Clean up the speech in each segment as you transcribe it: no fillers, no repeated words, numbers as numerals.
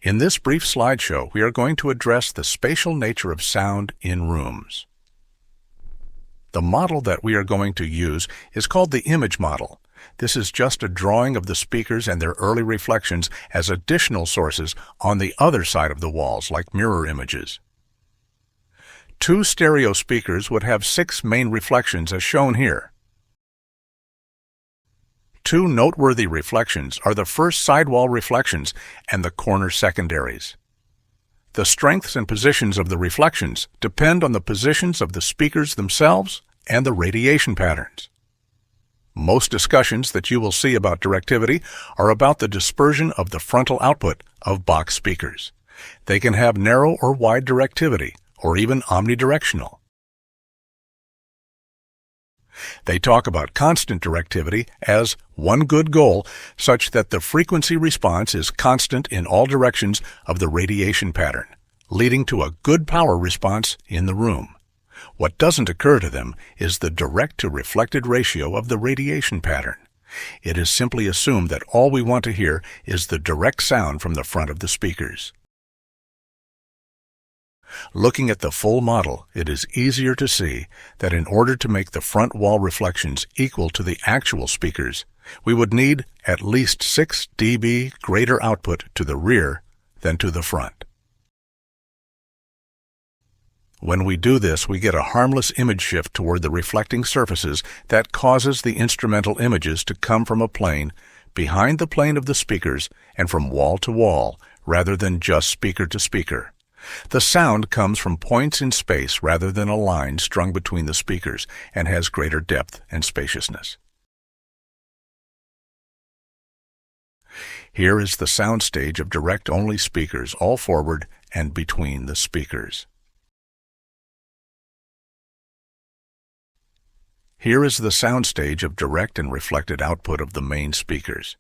In this brief slideshow, we are going to address the spatial nature of sound in rooms. The model that we are going to use is called the image model. This is just a drawing of the speakers and their early reflections as additional sources on the other side of the walls, like mirror images. Two stereo speakers would have 6 main reflections as shown here. Two noteworthy reflections are the first sidewall reflections and the corner secondaries. The strengths and positions of the reflections depend on the positions of the speakers themselves and the radiation patterns. Most discussions that you will see about directivity are about the dispersion of the frontal output of box speakers. They can have narrow or wide directivity, or even omnidirectional. They talk about constant directivity as one good goal, such that the frequency response is constant in all directions of the radiation pattern, leading to a good power response in the room. What doesn't occur to them is the direct-to-reflected ratio of the radiation pattern. It is simply assumed that all we want to hear is the direct sound from the front of the speakers. Looking at the full model, it is easier to see that in order to make the front wall reflections equal to the actual speakers, we would need at least 6 dB greater output to the rear than to the front. When we do this, we get a harmless image shift toward the reflecting surfaces that causes the instrumental images to come from a plane behind the plane of the speakers and from wall to wall, rather than just speaker to speaker. The sound comes from points in space rather than a line strung between the speakers and has greater depth and spaciousness. Here is the sound stage of direct-only speakers all forward and between the speakers. Here is the sound stage of direct and reflected output of the main speakers.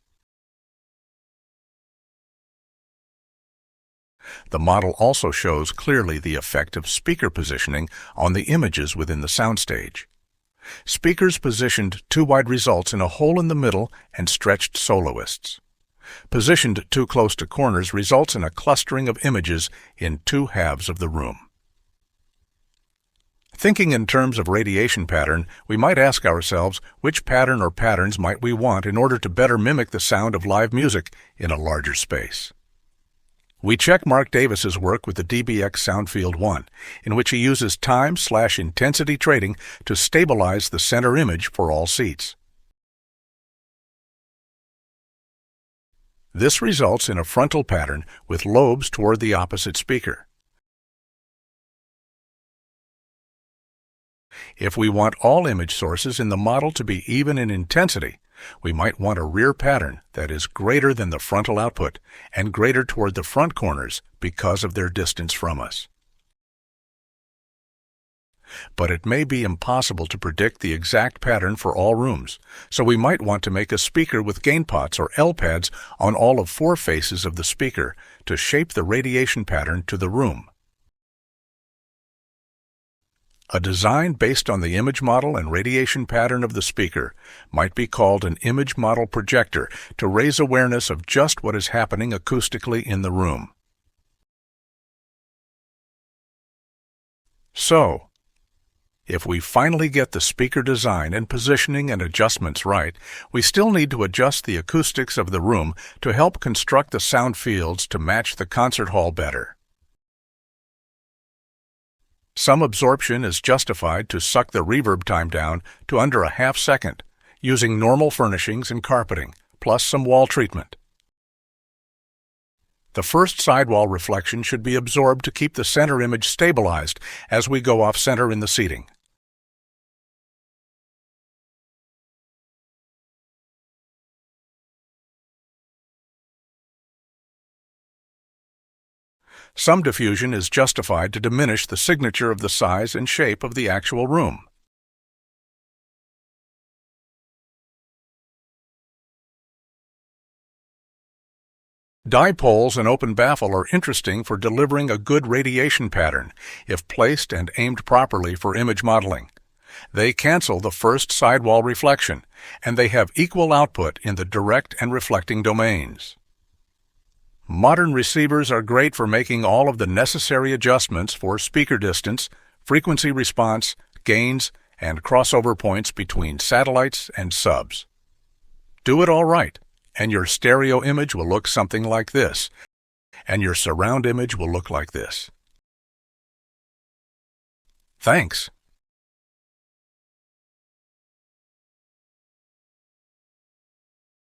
The model also shows clearly the effect of speaker positioning on the images within the soundstage. Speakers positioned too wide results in a hole in the middle and stretched soloists. Positioned too close to corners results in a clustering of images in 2 halves of the room. Thinking in terms of radiation pattern, we might ask ourselves which pattern or patterns might we want in order to better mimic the sound of live music in a larger space. We check Mark Davis's work with the DBX Soundfield 1, in which he uses time/intensity trading to stabilize the center image for all seats. This results in a frontal pattern with lobes toward the opposite speaker. If we want all image sources in the model to be even in intensity, we might want a rear pattern that is greater than the frontal output and greater toward the front corners because of their distance from us. But it may be impossible to predict the exact pattern for all rooms, so we might want to make a speaker with gain pots or L pads on all of 4 faces of the speaker to shape the radiation pattern to the room. A design based on the image model and radiation pattern of the speaker might be called an image model projector to raise awareness of just what is happening acoustically in the room. So, if we finally get the speaker design and positioning and adjustments right, we still need to adjust the acoustics of the room to help construct the sound fields to match the concert hall better. Some absorption is justified to suck the reverb time down to under a half second, using normal furnishings and carpeting, plus some wall treatment. The first sidewall reflection should be absorbed to keep the center image stabilized as we go off-center in the seating. Some diffusion is justified to diminish the signature of the size and shape of the actual room. Dipoles and open baffle are interesting for delivering a good radiation pattern if placed and aimed properly for image modeling. They cancel the first sidewall reflection, and they have equal output in the direct and reflecting domains. Modern receivers are great for making all of the necessary adjustments for speaker distance, frequency response, gains, and crossover points between satellites and subs. Do it all right, and your stereo image will look something like this, and your surround image will look like this. Thanks.